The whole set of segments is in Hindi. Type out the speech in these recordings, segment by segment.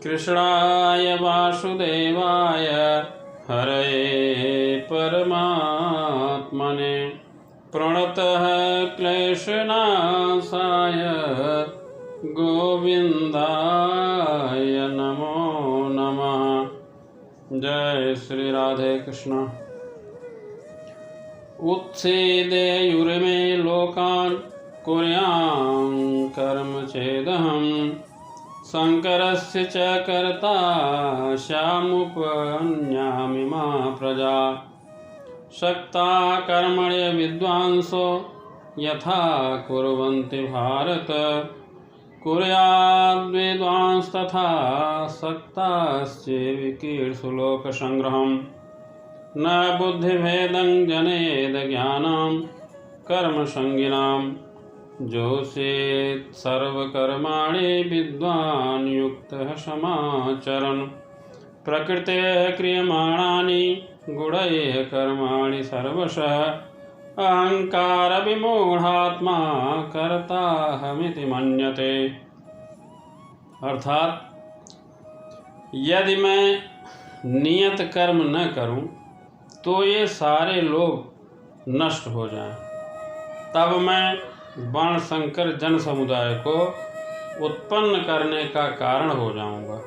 कृष्णाय वासुदेवाय हरये परमात्मने प्रणतः क्लेशनाशाय गोविंदाय नमो नमः। जय श्री राधे कृष्ण। उत्सीदेयुर्मे लोकान् कुर्यां कर्म चेदहम् शंकरस्य च कर्ता श्यामुपन्यामि मा प्रजा शक्ता कर्मण्य विद्वांसो यथा कुर्वन्ति भारत कुर्याद्विद्वांस्तथा सक्ताश्चैव लोकसंग्रहम् न बुद्धिभेदं जनेद ज्ञानं कर्मसंगिनाम् जोषेत् सर्वकर्माणि विद्वान् युक्तः समाचरन् प्रकृतेः क्रियमाणानि गुणैः कर्माणि सर्वशः अहंकार विमूढ़ात्मा कर्ताहमिति मन्यते। अर्थात यदि मैं नियत कर्म न करूं तो ये सारे लोग नष्ट हो जाएं, तब मैं वर्णशंकर जन समुदाय को उत्पन्न करने का कारण हो जाऊंगा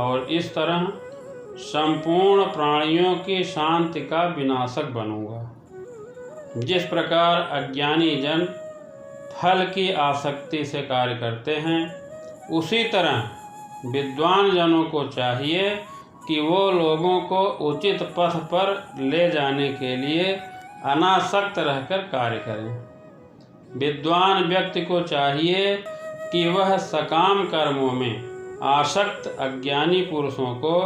और इस तरह संपूर्ण प्राणियों की शांति का विनाशक बनूंगा। जिस प्रकार अज्ञानी जन फल की आसक्ति से कार्य करते हैं, उसी तरह विद्वान जनों को चाहिए कि वो लोगों को उचित पथ पर ले जाने के लिए अनासक्त रहकर कार्य करें। विद्वान व्यक्ति को चाहिए कि वह सकाम कर्मों में आसक्त अज्ञानी पुरुषों को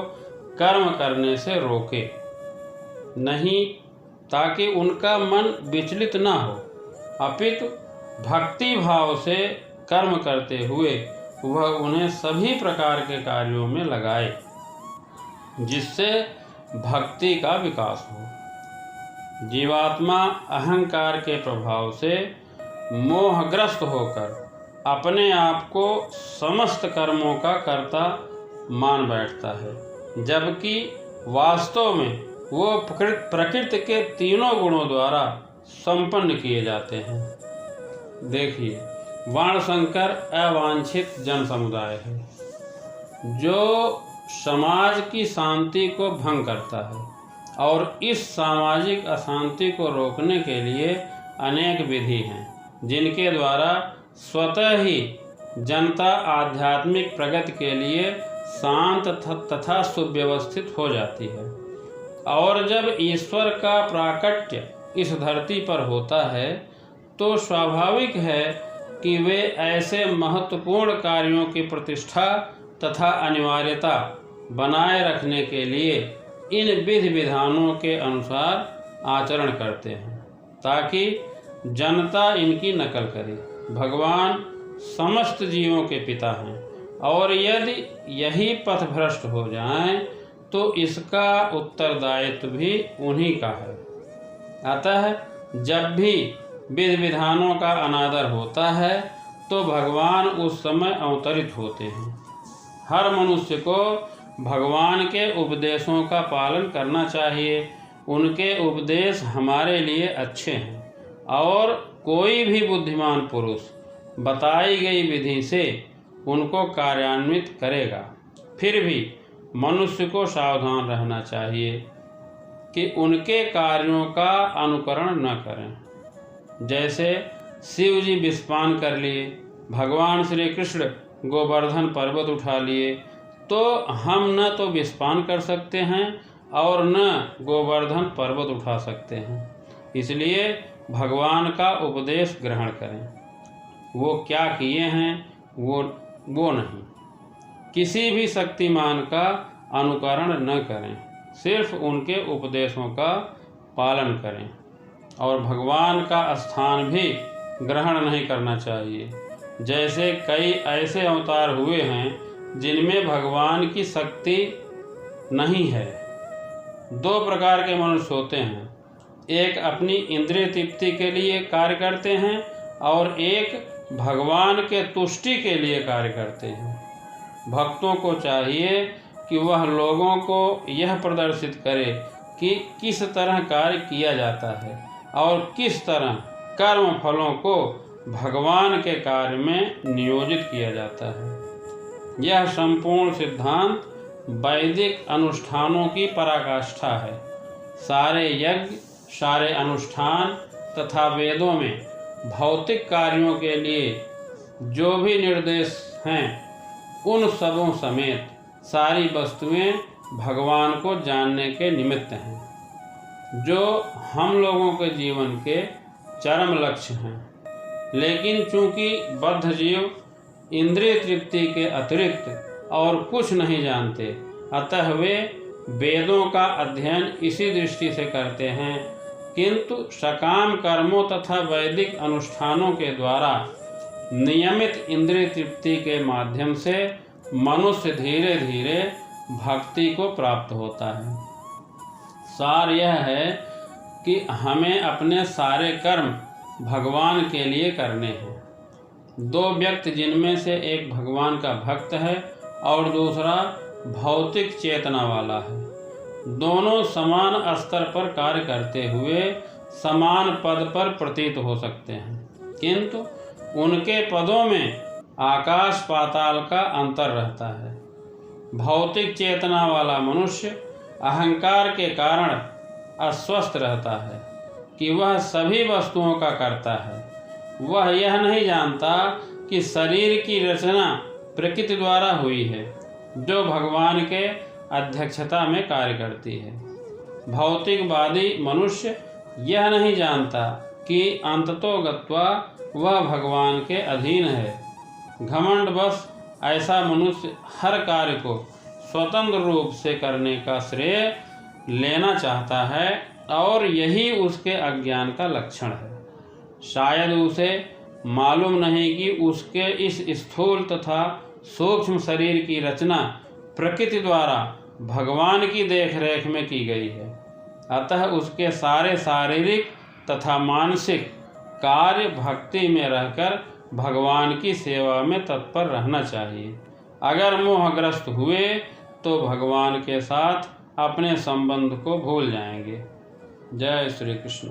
कर्म करने से रोके नहीं, ताकि उनका मन विचलित न हो, अपितु भक्ति भाव से कर्म करते हुए वह उन्हें सभी प्रकार के कार्यों में लगाए, जिससे भक्ति का विकास हो। जीवात्मा अहंकार के प्रभाव से मोहग्रस्त होकर अपने आप को समस्त कर्मों का कर्ता मान बैठता है, जबकि वास्तव में वो प्रकृति के तीनों गुणों द्वारा संपन्न किए जाते हैं। देखिए, वर्णशंकर अवांछित जन समुदाय है जो समाज की शांति को भंग करता है, और इस सामाजिक अशांति को रोकने के लिए अनेक विधि हैं जिनके द्वारा स्वतः ही जनता आध्यात्मिक प्रगति के लिए शांत तथा सुव्यवस्थित हो जाती है। और जब ईश्वर का प्राकट्य इस धरती पर होता है तो स्वाभाविक है कि वे ऐसे महत्वपूर्ण कार्यों की प्रतिष्ठा तथा अनिवार्यता बनाए रखने के लिए इन विधि विधानों के अनुसार आचरण करते हैं, ताकि जनता इनकी नकल करे। भगवान समस्त जीवों के पिता हैं, और यदि यही पथ भ्रष्ट हो जाएं तो इसका उत्तरदायित्व भी उन्हीं का है। अतः जब भी विधि विधानों का अनादर होता है तो भगवान उस समय अवतरित होते हैं। हर मनुष्य को भगवान के उपदेशों का पालन करना चाहिए। उनके उपदेश हमारे लिए अच्छे हैं, और कोई भी बुद्धिमान पुरुष बताई गई विधि से उनको कार्यान्वित करेगा। फिर भी मनुष्य को सावधान रहना चाहिए कि उनके कार्यों का अनुकरण न करें। जैसे शिव जी विषपान कर लिए, भगवान श्री कृष्ण गोवर्धन पर्वत उठा लिए, तो हम न तो विषपान कर सकते हैं और न गोवर्धन पर्वत उठा सकते हैं। इसलिए भगवान का उपदेश ग्रहण करें। वो क्या किए हैं वो नहीं। किसी भी शक्तिमान का अनुकरण न करें, सिर्फ उनके उपदेशों का पालन करें। और भगवान का स्थान भी ग्रहण नहीं करना चाहिए। जैसे कई ऐसे अवतार हुए हैं जिनमें भगवान की शक्ति नहीं है। दो प्रकार के मनुष्य होते हैं, एक अपनी इंद्रिय तृप्ति के लिए कार्य करते हैं और एक भगवान के तुष्टि के लिए कार्य करते हैं। भक्तों को चाहिए कि वह लोगों को यह प्रदर्शित करे कि किस तरह कार्य किया जाता है और किस तरह कर्म फलों को भगवान के कार्य में नियोजित किया जाता है। यह संपूर्ण सिद्धांत वैदिक अनुष्ठानों की पराकाष्ठा है। सारे यज्ञ, सारे अनुष्ठान तथा वेदों में भौतिक कार्यों के लिए जो भी निर्देश हैं, उन सबों समेत सारी वस्तुएं भगवान को जानने के निमित्त हैं, जो हम लोगों के जीवन के चरम लक्ष्य हैं। लेकिन चूंकि बद्ध जीव इंद्रिय तृप्ति के अतिरिक्त और कुछ नहीं जानते, अतः वे वेदों का अध्ययन इसी दृष्टि से करते हैं, किंतु सकाम कर्मों तथा वैदिक अनुष्ठानों के द्वारा नियमित इंद्रिय तृप्ति के माध्यम से मनुष्य धीरे धीरे भक्ति को प्राप्त होता है। सार यह है कि हमें अपने सारे कर्म भगवान के लिए करने हैं। दो व्यक्ति, जिनमें से एक भगवान का भक्त है और दूसरा भौतिक चेतना वाला है, दोनों समान स्तर पर कार्य करते हुए समान पद पर प्रतीत हो सकते हैं, किंतु उनके पदों में आकाश पाताल का अंतर रहता है। भौतिक चेतना वाला मनुष्य अहंकार के कारण अस्वस्थ रहता है कि वह सभी वस्तुओं का करता है। वह यह नहीं जानता कि शरीर की रचना प्रकृति द्वारा हुई है, जो भगवान के अध्यक्षता में कार्य करती है। भौतिकवादी मनुष्य यह नहीं जानता कि अंततोगत्वा वह भगवान के अधीन है। घमंडवश ऐसा मनुष्य हर कार्य को स्वतंत्र रूप से करने का श्रेय लेना चाहता है और यही उसके अज्ञान का लक्षण है। शायद उसे मालूम नहीं कि उसके इस स्थूल तथा सूक्ष्म शरीर की रचना प्रकृति द्वारा भगवान की देखरेख में की गई है। अतः उसके सारे शारीरिक तथा मानसिक कार्य भक्ति में रहकर भगवान की सेवा में तत्पर रहना चाहिए। अगर मोहग्रस्त हुए तो भगवान के साथ अपने संबंध को भूल जाएंगे। जय श्री कृष्ण।